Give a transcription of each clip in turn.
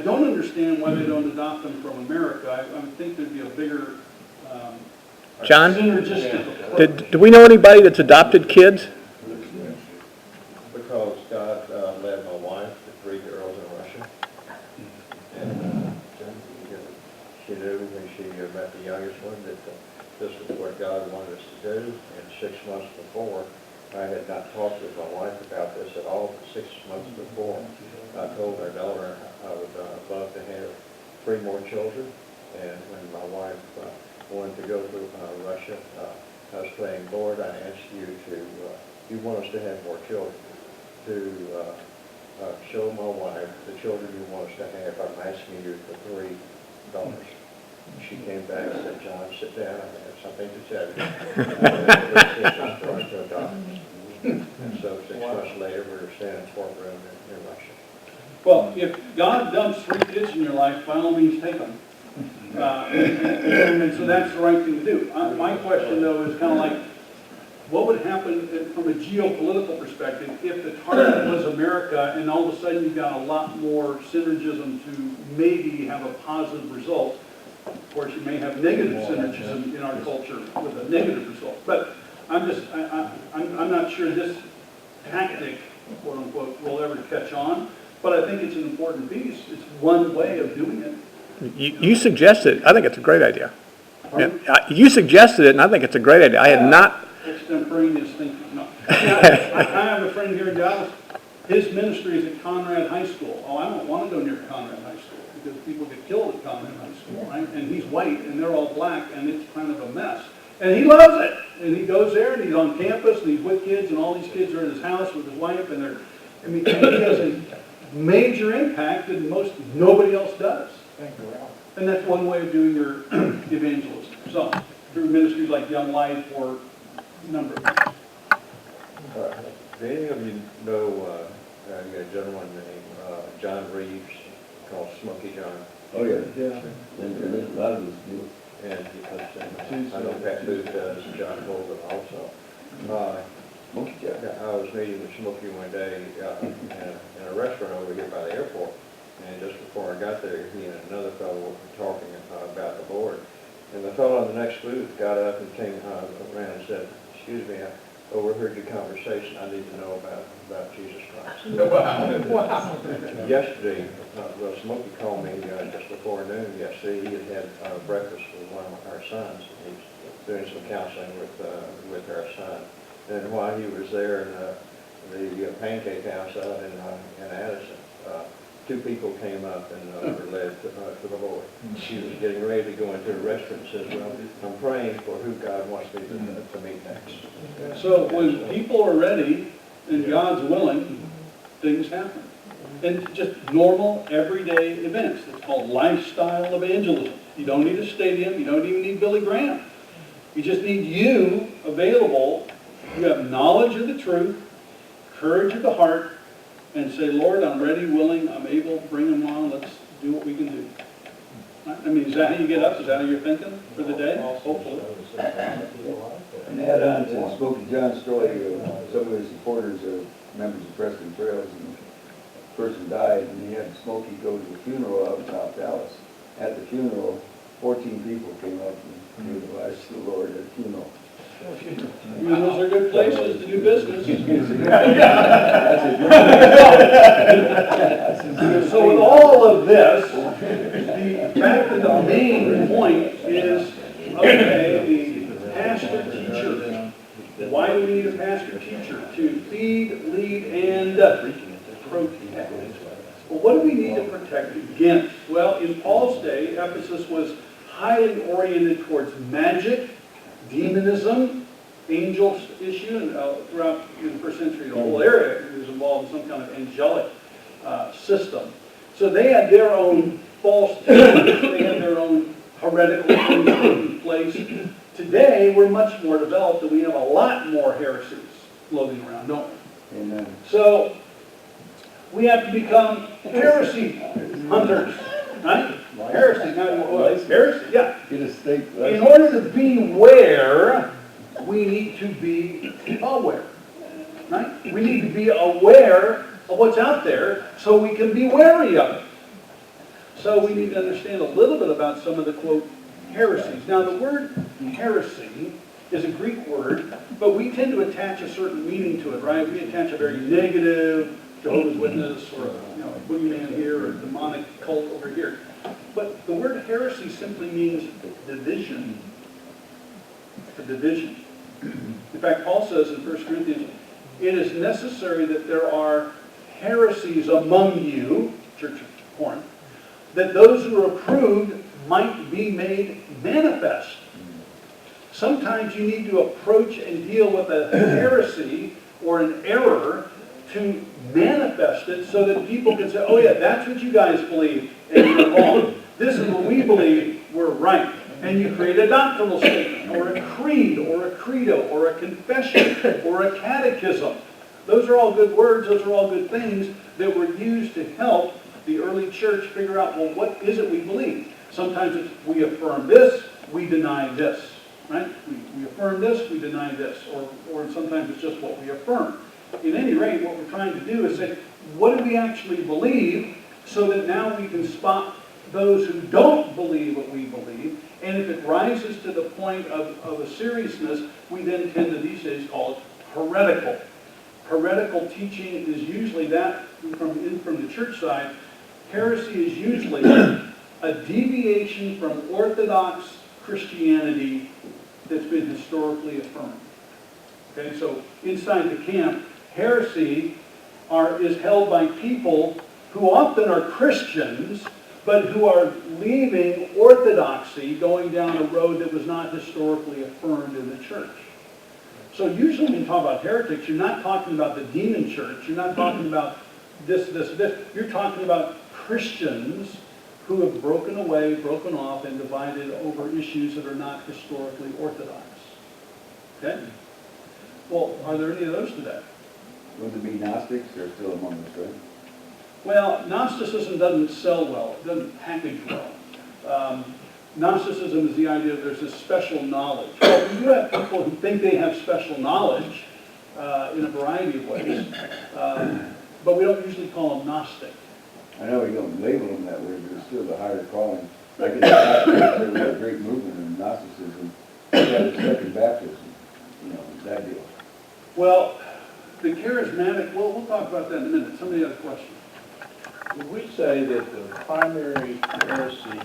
I don't understand why they don't adopt them from America. I would think there'd be a bigger John, synergistic approach. do we know anybody that's adopted kids? Because God led my wife to 3 girls in Russia. And she knew when she met the youngest one that this was what God wanted us to do. And 6 months before, I had not talked with my wife about this at all. But 6 months before, I told our daughter I would love to have 3 more children. And when my wife wanted to go to Russia, I was saying, Lord, I ask you to, you want us to have more children, to show my wife the children you want us to have. I'm asking you for 3 daughters. She came back and said, John, sit down, I have something to tell you. And started to adopt. And so 6 months later, we were staying in a courtroom in Russia. Well, if God dumps 3 kids in your life, by all means take them. And so that's the right thing to do. My question, though, is kind of like, what would happen from a geopolitical perspective if the target was America and all of a sudden you've got a lot more synergism to maybe have a positive result? Of course, you may have negative synergism in our culture with a negative result. But I'm not sure this tactic, quote unquote, will ever catch on. But I think it's an important piece. It's one way of doing it. You suggested, I think it's a great idea. Yeah, you suggested it, and I think it's a great idea. I had not... Extemporaneous thinking, no. I have a friend here in Dallas. His ministry is at Conrad High School. Oh, I don't want to go near Conrad High School because people get killed at Conrad High School, right? And he's white, and they're all black, and it's kind of a mess. And he loves it. And he goes there, and he's on campus, and he's with kids, and all these kids are in his house with his wife, and and he has a major impact that nobody else does. And that's one way of doing your evangelism. So, through ministries like Young Life or a number of things. Do any of you know a gentleman named John Reeves, called Smoky John? Oh, yeah. Yeah. There's a lot of those deals. And I know Pat Booth does, and John Holden also. Smoky John. I was meeting with Smoky one day in a restaurant over here by the airport. And just before I got there, he and another fellow were talking about the Lord. And the fellow in the next booth got up and came around and said, excuse me, I overheard your conversation. I need to know about Jesus Christ. Wow. Yesterday, well, Smokey called me just before noon yesterday. He had breakfast with one of our sons. He's doing some counseling with our son. And while he was there in the pancake house out in Addison, 2 people came up and were led to the Lord. She was getting ready to go into a restaurant and says, well, I'm praying for who God wants me to meet next. So when people are ready and God's willing, things happen. And just normal, everyday events. It's called lifestyle evangelism. You don't need a stadium. You don't even need Billy Graham. You just need you available. You have knowledge of the truth, courage of the heart, and say, Lord, I'm ready, willing, I'm able, bring them on, let's do what we can do. I mean, is that how you get up? Is that how you're thinking for the day? Hopefully. And add on to Smoky John's story, some of his supporters are members of Preston Trails, and the person died, and he had Smoky go to a funeral out in South Dallas. At the funeral, 14 people came up and gave their lives to the Lord at the funeral. Those are good places to do business. So with all of this, the fact that the main point is, okay, the pastor-teacher. Why do we need a pastor-teacher? To feed, lead, and protect. Well, what do we need to protect against? Well, in Paul's day, Ephesus was highly oriented towards magic, demonism, angel issue, and throughout the first century, the whole area was involved in some kind of angelic system. So they had their own false teachings, they had their own heretical things taking place. Today, we're much more developed, and we have a lot more heresies floating around, don't we? Amen. So we have to become heresy hunters, right? Heresy, heresy, yeah. Get a steak. In order to beware, we need to be aware, right? We need to be aware of what's out there so we can be wary of it. So we need to understand a little bit about some of the, quote, heresies. Now, the word heresy is a Greek word, but we tend to attach a certain meaning to it, right? We attach a very negative, Jehovah's Witness, or a boogeyman here, or a demonic cult over here. But the word heresy simply means division. A division. In fact, Paul says in 1 Corinthians, it is necessary that there are heresies among you, Church of Corinth, that those who are approved might be made manifest. Sometimes you need to approach and deal with a heresy or an error to manifest it so that people can say, oh yeah, that's what you guys believe, and you're wrong. This is what we believe, we're right. And you create a doctrinal statement, or a creed, or a credo, or a confession, or a catechism. Those are all good words, those are all good things that were used to help the early church figure out, well, what is it we believe? Sometimes it's, we affirm this, we deny this. Right? We affirm this, we deny this, or sometimes it's just what we affirm. In any rate, what we're trying to do is say, what do we actually believe, so that now we can spot those who don't believe what we believe, and if it rises to the point of a seriousness, we then tend to these days call it heretical. Heretical teaching is usually that, from the church side, heresy is usually a deviation from Orthodox Christianity that's been historically affirmed. Okay, so inside the camp, heresy is held by people who often are Christians, but who are leaving orthodoxy, going down a road that was not historically affirmed in the church. So usually when you talk about heretics, you're not talking about the demon church, you're not talking about this. You're talking about Christians who have broken away, broken off, and divided over issues that are not historically orthodox. Okay? Well, are there any of those today? Would there be Gnostics? They're still among us, right? Well, Gnosticism doesn't sell well. It doesn't package well. Gnosticism is the idea that there's this special knowledge. Well, we do have people who think they have special knowledge in a variety of ways, but we don't usually call them Gnostic. I know we don't label them that way, but it's still the higher calling. Like in the Gnostics, there was a great movement in Gnosticism. They had the second baptism, that deal. Well, the charismatic, well, we'll talk about that in a minute. Somebody has a question. Would we say that the primary heresy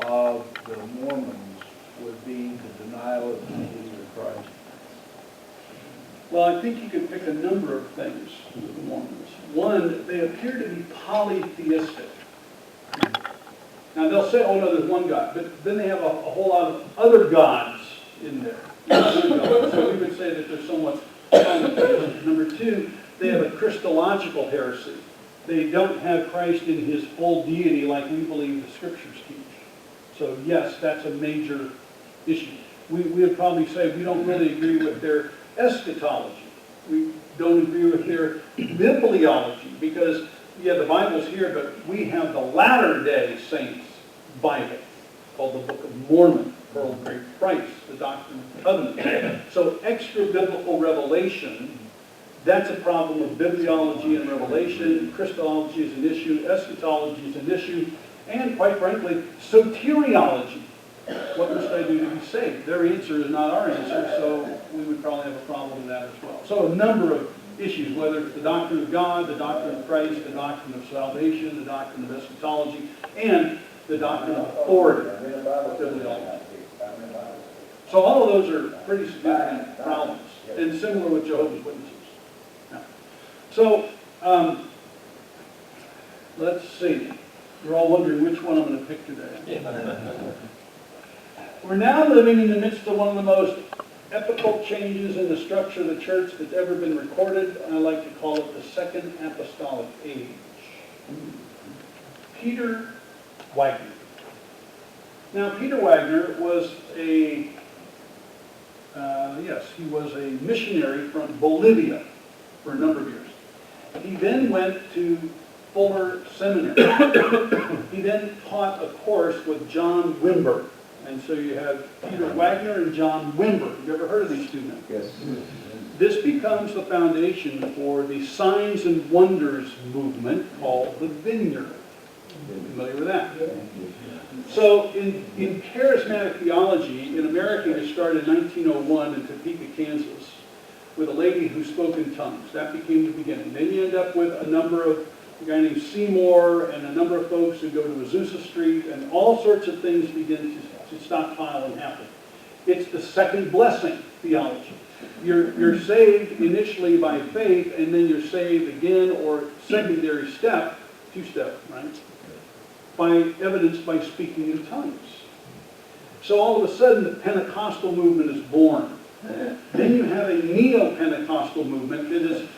of the Mormons would be the denial of the deity of Christ? Well, I think you could pick a number of things with the Mormons. One, they appear to be polytheistic. Now, they'll say, oh, no, there's one God, but then they have a whole lot of other gods in there. So we would say that they're somewhat polytheistic. Number two, they have a Christological heresy. They don't have Christ in his full deity like we believe the Scriptures teach. So yes, that's a major issue. We would probably say we don't really agree with their eschatology. We don't agree with their bibliology because, yeah, the Bible's here, but we have the Latter-day Saints Bible called the Book of Mormon, Pearl of Great Price, the Doctrine of the Covenant. So extra-biblical revelation, that's a problem of bibliology and revelation. Christology is an issue. Eschatology is an issue. And, quite frankly, soteriology. What must I do to be saved? Their answer is not our answer, so we would probably have a problem with that as well. So a number of issues, whether it's the doctrine of God, the doctrine of Christ, the doctrine of salvation, the doctrine of eschatology, and the doctrine of authority, bibliology. So all of those are pretty significant problems, and similar with Jehovah's Witnesses. Now, so, let's see. You're all wondering which one I'm going to pick today. We're now living in the midst of one of the most epochal changes in the structure of the church that's ever been recorded, and I like to call it the Second Apostolic Age. Peter Wagner. Now, Peter Wagner was he was a missionary from Bolivia for a number of years. He then went to Fuller Seminary. He then taught a course with John Wimber. And so you have Peter Wagner and John Wimber. You ever heard of these two men? Yes. This becomes the foundation for the Signs and Wonders movement called the Vineyard. Familiar with that? So in charismatic theology, in America, it started in 1901 in Topeka, Kansas, with a lady who spoke in tongues. That became the beginning. Then you end up with a guy named Seymour and a number of folks who go to Azusa Street, and all sorts of things begin to stockpile and happen. It's the second blessing theology. You're saved initially by faith, and then you're saved again, or secondary step, two-step, right? By evidence by speaking in tongues. So all of a sudden the Pentecostal movement is born. Then you have a neo-Pentecostal movement that is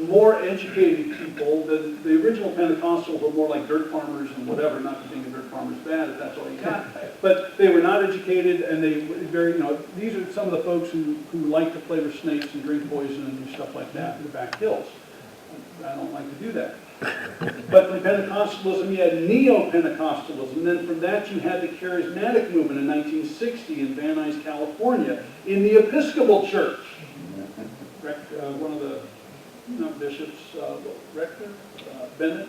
more educated people. The original Pentecostals were more like dirt farmers and whatever, not to think a dirt farmer's bad if that's all you got. But they were not educated, and they very, these are some of the folks who like to play with snakes and drink poison and do stuff like that in the back hills. I don't like to do that. But from Pentecostalism, you had neo-Pentecostalism. And then from that, you had the charismatic movement in 1960 in Van Nuys, California, in the Episcopal Church. One of the bishops, Rector Bennett,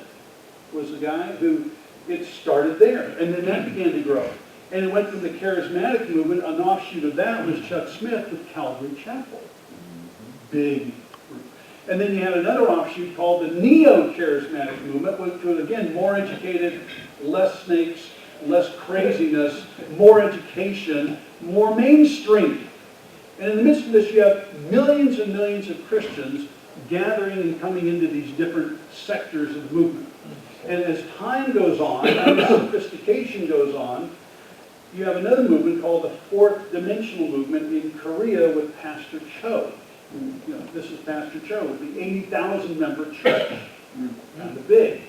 was the guy who, it started there. And then that began to grow. And it went from the charismatic movement. An offshoot of that was Chuck Smith with Calvary Chapel. Big. And then you had another offshoot called the neo-charismatic movement, which was, again, more educated, less snakes, less craziness, more education, more mainstream. And in the midst of this, you have millions and millions of Christians gathering and coming into these different sectors of the movement. And as time goes on, and as sophistication goes on, you have another movement called the Fourth Dimensional Movement in Korea with Pastor Cho. This is Pastor Cho with the 80,000 member church. Kind of big.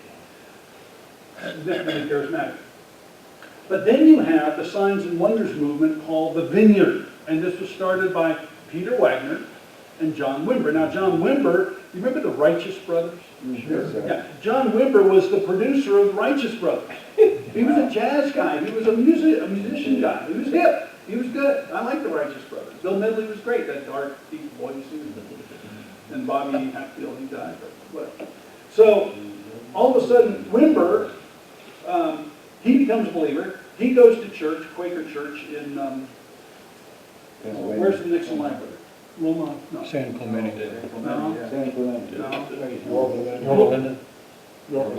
Definitely charismatic. But then you have the Signs and Wonders movement called the Vineyard. And this was started by Peter Wagner and John Wimber. Now, John Wimber, you remember the Righteous Brothers? Sure. Yeah. John Wimber was the producer of the Righteous Brothers. He was a jazz guy. He was a musician guy. He was hip. He was good. I like the Righteous Brothers. Bill Medley was great. That dark, deep voice. And Bobby Hatfield, he died. But whatever. So, all of a sudden, Wimber, he becomes a believer. He goes to church, Quaker church in, where's the Nixon Library? Wilma? No. San Clemente. No. San Clemente. No. Yeah, Yorba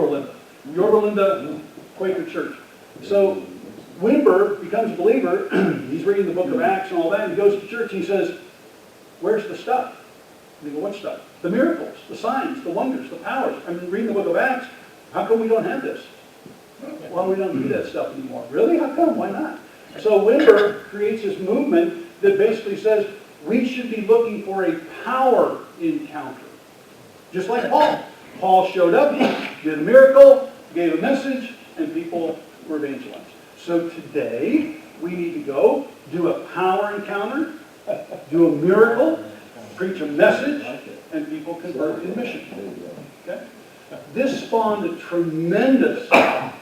Linda. Yorba Linda Quaker Church. So Wimber becomes a believer. He's reading the book of Acts and all that. And he goes to church and he says, where's the stuff? And they go, what stuff? The miracles, the signs, the wonders, the powers. I mean, reading the book of Acts, how come we don't have this? Well, we don't do that stuff anymore. Really? How come? Why not? So Wimber creates this movement that basically says we should be looking for a power encounter. Just like Paul. Paul showed up, did a miracle, gave a message, and people were evangelized. So today, we need to go, do a power encounter, do a miracle, preach a message, and people convert in mission. Okay? This spawned a tremendous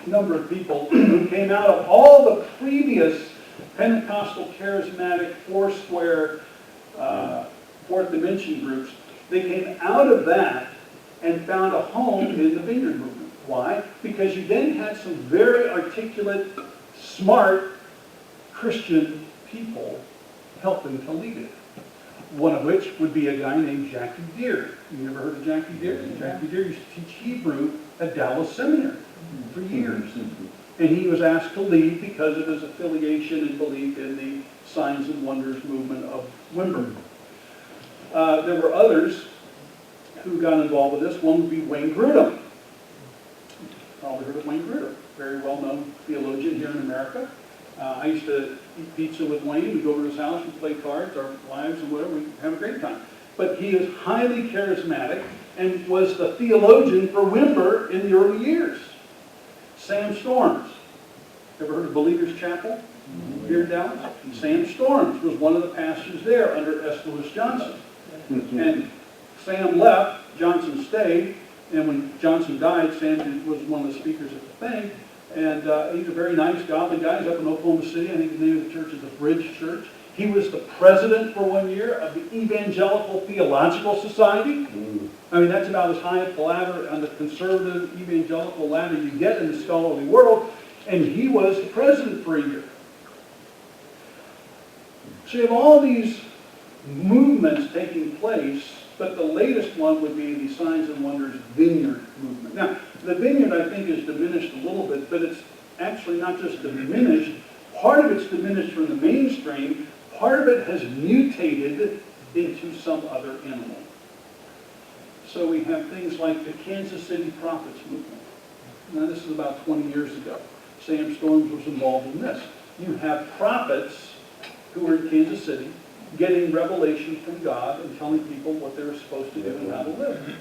number of people who came out of all the previous Pentecostal, charismatic, Foursquare, Fourth Dimension groups. They came out of that and found a home in the Vineyard movement. Why? Because you then had some very articulate, smart Christian people helping to lead it. One of which would be a guy named Jackie Deere. You ever heard of Jackie Deere? Jackie Deere used to teach Hebrew at Dallas Seminary for years. And he was asked to lead because of his affiliation and belief in the Signs and Wonders movement of Wimber. There were others who got involved with this. One would be Wayne Grudem. Probably heard of Wayne Grudem, very well-known theologian here in America. I used to eat pizza with Wayne. We'd go over to his house, we'd play cards, our wives and whatever, we'd have a great time. But he is highly charismatic and was the theologian for Wimber in the early years. Sam Storms. Ever heard of Believers Chapel here in Dallas? Sam Storms was one of the pastors there under S. Lewis Johnson. And Sam left, Johnson stayed, and when Johnson died, Sam was one of the speakers at the thing. And he's a very nice, godly guy. He's up in Oklahoma City. I think the name of the church is the Bridge Church. He was the president for 1 year of the Evangelical Theological Society. I mean, that's about as high up the ladder, on the conservative evangelical ladder you get in the scholarly world, and he was the president for a year. So you have all these movements taking place, but the latest one would be the Signs and Wonders Vineyard movement. Now, the Vineyard, I think, is diminished a little bit, but it's actually not just diminished. Part of it's diminished from the mainstream. Part of it has mutated into some other animal. So we have things like the Kansas City Prophets movement. Now, this is about 20 years ago. Sam Storms was involved in this. You have prophets who were in Kansas City getting revelation from God and telling people what they were supposed to do and how to live.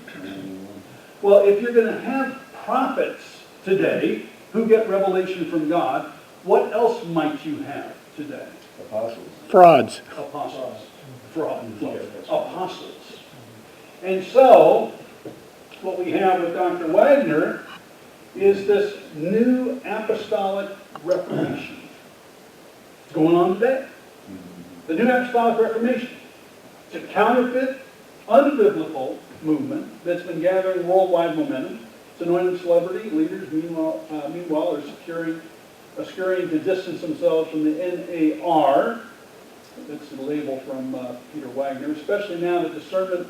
Well, if you're going to have prophets today who get revelation from God, what else might you have today? Apostles. Frauds. Apostles. Fraud. Apostles. And so, what we have with Dr. Wagner is this new apostolic reformation. It's going on today. The new apostolic reformation. It's a counterfeit, unbiblical movement that's been gathering worldwide momentum. It's anointing celebrity leaders, meanwhile are scurrying to distance themselves from the NAR. That's the label from Peter Wagner, especially now that discernment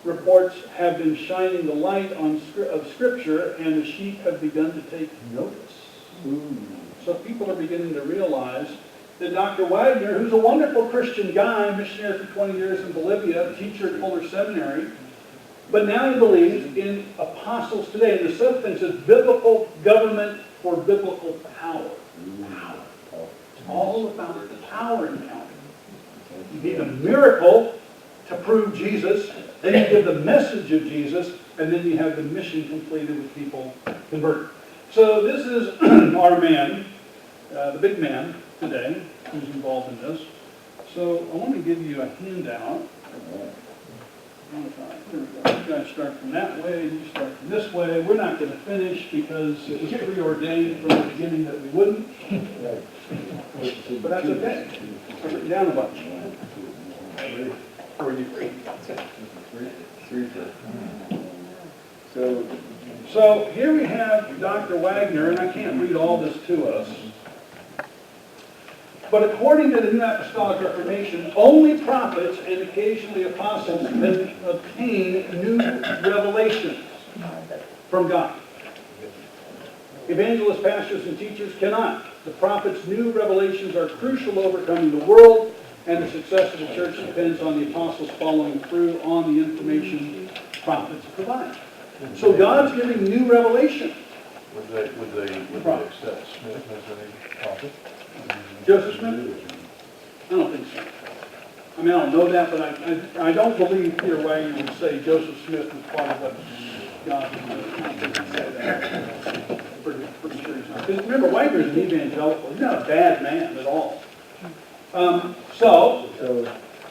reports have been shining the light on of Scripture, and the sheep have begun to take notice. So people are beginning to realize that Dr. Wagner, who's a wonderful Christian guy, missionary for 20 years in Bolivia, teacher at Fuller Seminary, but now he believes in apostles today. And the substance is biblical government for biblical power. Power. It's all about the power encounter. You need a miracle to prove Jesus, then you give the message of Jesus, and then you have the mission completed with people converted. So this is our man, the big man today, who's involved in this. So I want to give you a handout. Here we go. You guys start from that way, you start from this way. We're not going to finish because it was preordained from the beginning that we wouldn't. But that's okay. I've written down a bunch. For you. So here we have Dr. Wagner, and I can't read all this to us. But according to the New Apostolic Reformation, only prophets and occasionally apostles can obtain new revelations from God. Evangelists, pastors, and teachers cannot. The prophets' new revelations are crucial to overcoming the world, and the success of the church depends on the apostles following through on the information prophets provide. So God's giving new revelation. Would they accept Smith as a prophet? Joseph Smith? I don't think so. I mean, I don't know that, but I don't believe Peter Wagner would say Joseph Smith was part of what God was doing. I don't think he'd say that. Pretty sure he's not. Because remember, Wagner's an evangelical. He's not a bad man at all. So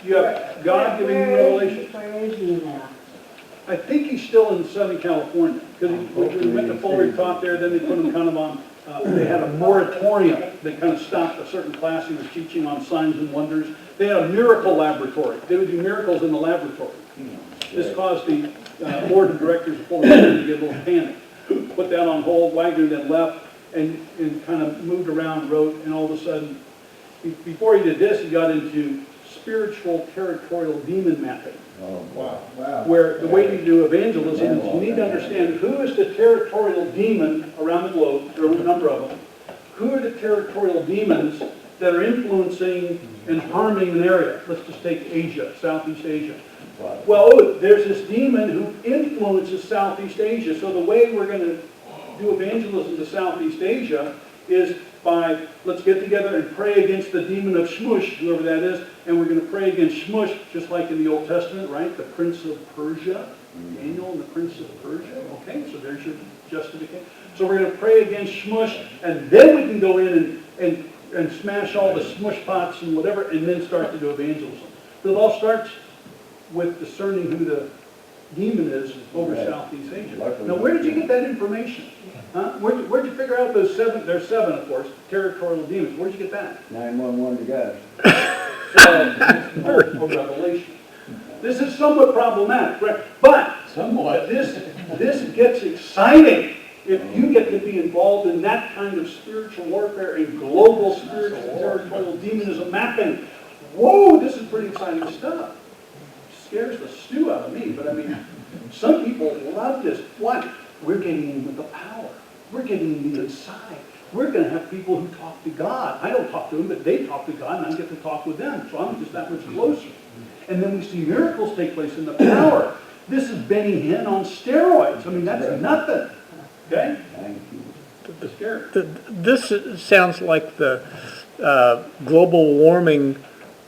you have God giving you revelation. Where is he now? I think he's still in Southern California, because he went to Fuller, he taught there, then they put him kind of on, they had a moratorium that kind of stopped a certain class he was teaching on signs and wonders. They had a miracle laboratory. They would do miracles in the laboratory. This caused the board of directors of Fuller to get a little panic. Put that on hold. Wagner then left and kind of moved around, wrote, and all of a sudden, before he did this, he got into spiritual territorial demon mapping. Oh, wow. Where the way you do evangelism is you need to understand who is the territorial demon around the globe. There are a number of them. Who are the territorial demons that are influencing and harming an area? Let's just take Asia, Southeast Asia. Well, there's this demon who influences Southeast Asia. So the way we're going to do evangelism to Southeast Asia is by, let's get together and pray against the demon of Shmush, whoever that is, and we're going to pray against Shmush, just like in the Old Testament, right? The prince of Persia, Daniel and the prince of Persia. Okay, so there's your justification. So we're going to pray against Shmush, and then we can go in and smash all the Shmush pots and whatever, and then start to do evangelism. So it all starts with discerning who the demon is over Southeast Asia. Now, where did you get that information? Huh? Where'd you figure out those seven? There's seven, of course, territorial demons. Where'd you get that? 911 to God. So, it's a revelation. This is somewhat problematic, right? But Somewhat. This gets exciting. If you get to be involved in that kind of spiritual warfare and global spiritual territorial demonism mapping, whoa, this is pretty exciting stuff. Scares the stew out of me, but I mean, some people love this. What? We're getting in with the power. We're getting in the inside. We're going to have people who talk to God. I don't talk to them, but they talk to God, and I get to talk with them. So I'm just that much closer. And then we see miracles take place in the power. This is Benny Hinn on steroids. I mean, that's nothing. Okay? Thank you. It's scary. This sounds like the global warming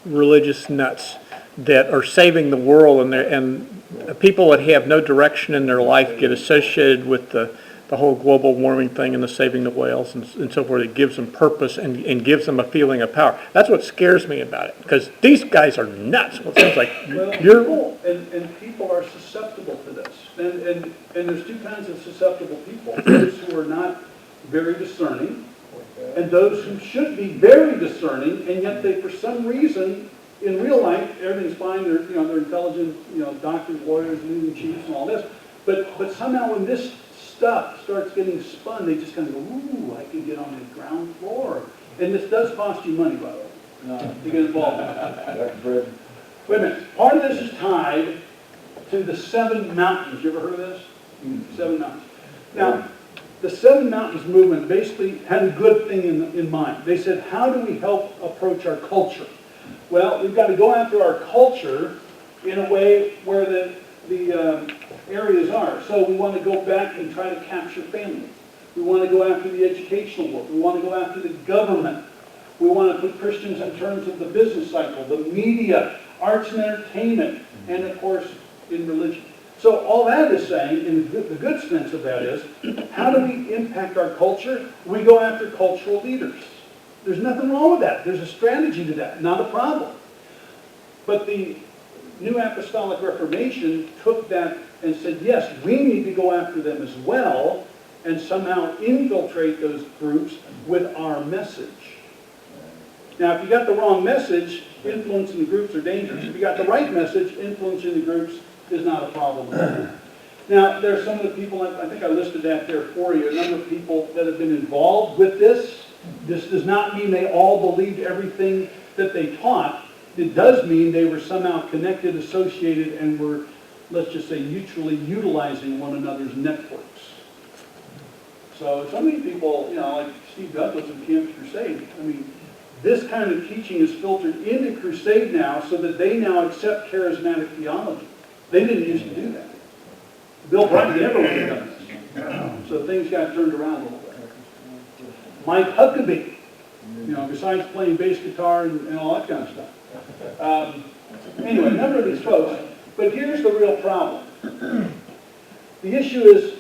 religious nuts that are saving the world, and people that have no direction in their life get associated with the whole global warming thing and the saving the whales and so forth. It gives them purpose and gives them a feeling of power. That's what scares me about it, because these guys are nuts. Well, it sounds like Well, people are susceptible to this. And there's two kinds of susceptible people. Those who are not very discerning, and those who should be very discerning, and yet they, for some reason, in real life, everything's fine. They're intelligent, doctors, lawyers, leading chiefs, and all this. But somehow when this stuff starts getting spun, they just kind of go, ooh, I can get on the ground floor. And this does cost you money, by the way, to get involved in it. Dr. Fred? Wait a minute. Part of this is tied to the 7 mountains. You ever heard of this? 7 mountains. Now, the 7 mountains movement basically had a good thing in mind. They said, how do we help approach our culture? Well, we've got to go after our culture in a way where the areas are. So we want to go back and try to capture families. We want to go after the educational world. We want to go after the government. We want to put Christians in terms of the business cycle, the media, arts and entertainment, and of course, in religion. So all that is saying, and the good sense of that is, how do we impact our culture? We go after cultural leaders. There's nothing wrong with that. There's a strategy to that, not a problem. But the New Apostolic Reformation took that and said, yes, we need to go after them as well and somehow infiltrate those groups with our message. Now, if you got the wrong message, influencing the groups are dangerous. If you got the right message, influencing the groups is not a problem at all. Now, there are some of the people, I think I listed that there for you, a number of people that have been involved with this. This does not mean they all believed everything that they taught. It does mean they were somehow connected, associated, and were, let's just say, mutually utilizing one another's networks. So some of these people, like Steve Douglas in Campus Crusade, I mean, this kind of teaching is filtered into Crusade now so that they now accept charismatic theology. They didn't used to do that. Bill Bright never would have done this. So things got turned around a little bit. Mike Huckabee, besides playing bass guitar and all that kind of stuff. Anyway, a number of these folks. But here's the real problem. The issue is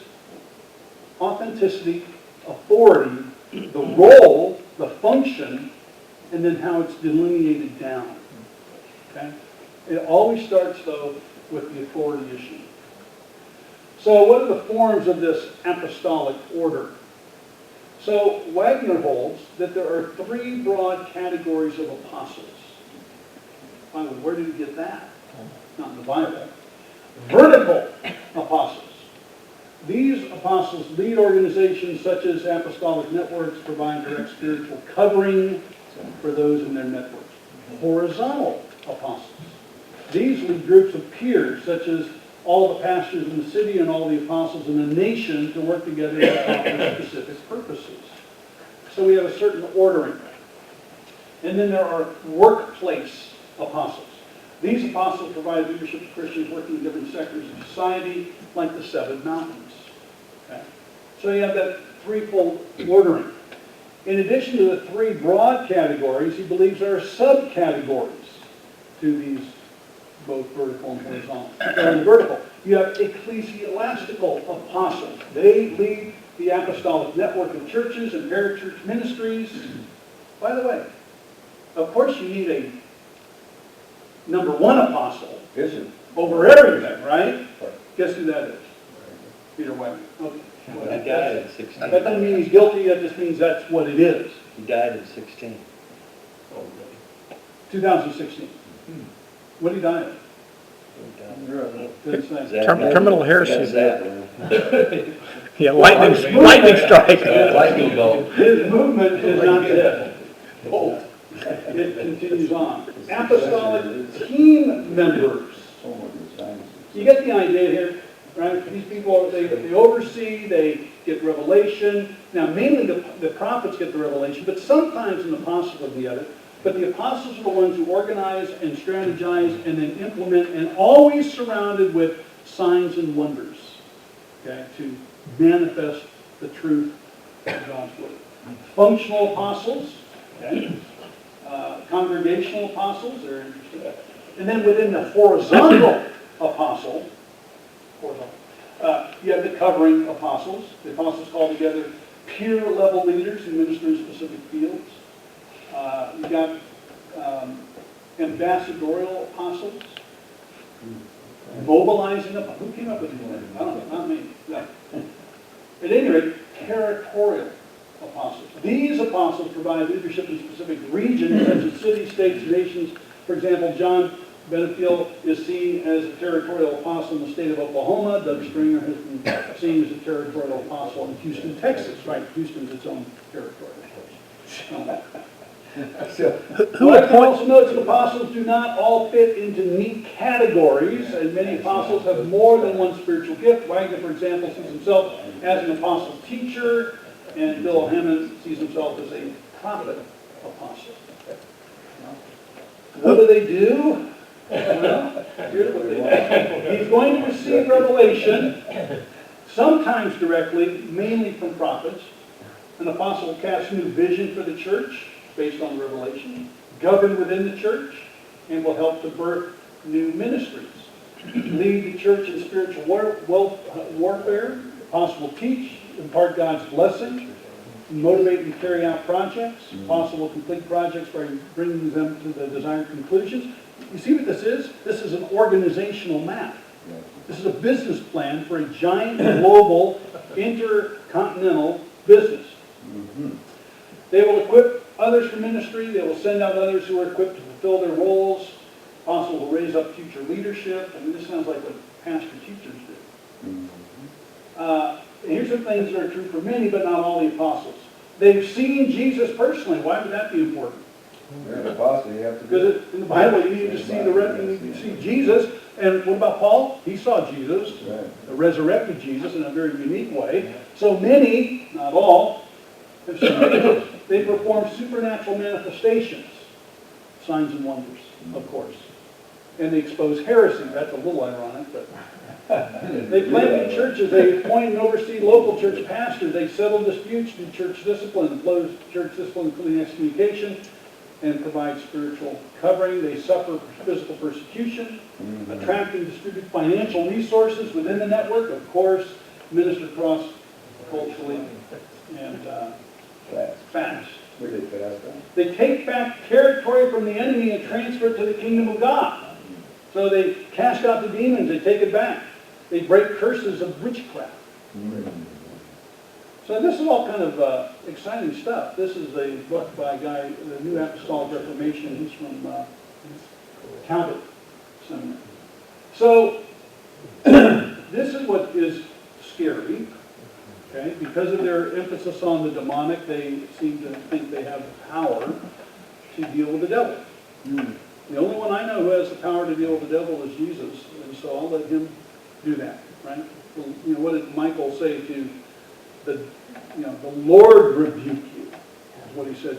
authenticity, authority, the role, the function, and then how it's delineated down. Okay? It always starts, though, with the authority issue. So what are the forms of this apostolic order? So Wagner holds that there are 3 broad categories of apostles. By the way, where did he get that? Not in the Bible. Vertical apostles. These apostles lead organizations such as apostolic networks, provide direct spiritual covering for those in their networks. Horizontal apostles. These lead groups of peers, such as all the pastors in the city and all the apostles in the nation, to work together to accomplish specific purposes. So we have a certain ordering. And then there are workplace apostles. These apostles provide leadership to Christians working in different sectors of society, like the 7 mountains. Okay? So you have that threefold ordering. In addition to the 3 broad categories, he believes there are subcategories to these, both vertical and horizontal. So in vertical, you have ecclesiastical apostles. They lead the apostolic network of churches and parachurch ministries. By the way, of course you need a number 1 apostle over everything, right? Guess who that is? Peter Wagner. Okay. He died at 16. That doesn't mean he's guilty, that just means that's what it is. He died at 16. 2016. What did he die of? Didn't say. Is that- Terminal heresy. That's that. Yeah, lightning strike. Lightning bolt. His movement is not dead. Oh, it continues on. Apostolic team members. You get the idea here, right? These people, they oversee, they get revelation. Now, mainly the prophets get the revelation, but sometimes an apostle will get it. But the apostles are the ones who organize and strategize and then implement, and always surrounded with signs and wonders, okay, to manifest the truth of God's word. Functional apostles, okay, congregational apostles, they're interesting. And then within the horizontal apostle, you have the covering apostles. The apostles call together peer-level leaders who minister in specific fields. You've got ambassadorial apostles, mobilizing apostles. Who came up with these words? I don't know, not me. No. At any rate, territorial apostles. These apostles provide leadership in specific regions, such as cities, states, nations. For example, John Benefiel is seen as a territorial apostle in the state of Oklahoma. Doug Stringer has been seen as a territorial apostle in Houston, Texas. Right, Houston's its own territory, of course. Who Mark appoints? also notes that apostles do not all fit into neat categories, and many apostles have more than one spiritual gift. Wagner, for example, sees himself as an apostle teacher, and Bill Hammond sees himself as a prophet apostle. What do they do? Well, here's what they do. He's going to receive revelation, sometimes directly, mainly from prophets. An apostle will cast new vision for the church based on revelation, govern within the church, and will help to birth new ministries. Lead the church in spiritual warfare. Apostle will teach, impart God's blessing, motivate and carry out projects. Apostle will complete projects by bringing them to the desired conclusions. You see what this is? This is an organizational map. This is a business plan for a giant global intercontinental business. They will equip others for ministry. They will send out others who are equipped to fulfill their roles. Apostle will raise up future leadership. I mean, this sounds like what pastor teachers do. Here's some things that are true for many, but not all the apostles. They've seen Jesus personally. Why would that be important? You're an apostle, you have to do Because it. in the Bible, you need to see you see Jesus. And what about Paul? He saw Jesus, the resurrected Jesus, in a very unique way. So many, not all, have seen Jesus. They perform supernatural manifestations, signs and wonders, of course. And they expose heresy. That's a little ironic, but they plant new churches. They appoint and oversee local church pastors. They settle disputes, do church discipline, close church discipline, including excommunication, and provide spiritual covering. They suffer physical persecution, attract and distribute financial resources within the network, of course, minister cross-culturally, and fast. Where they fast on? They take back territory from the enemy and transfer it to the kingdom of God. So they cast out the demons, they take it back. They break curses of witchcraft. So this is all kind of exciting stuff. This is a book by a guy, the New Apostolic Reformation. He's from Calvert Seminary. So this is what is scary. Okay? Because of their emphasis on the demonic, they seem to think they have the power to deal with the devil. The only one I know who has the power to deal with the devil is Jesus, and so I'll let him do that, right? You know, what did Michael say to the Lord rebuke you, is what he said to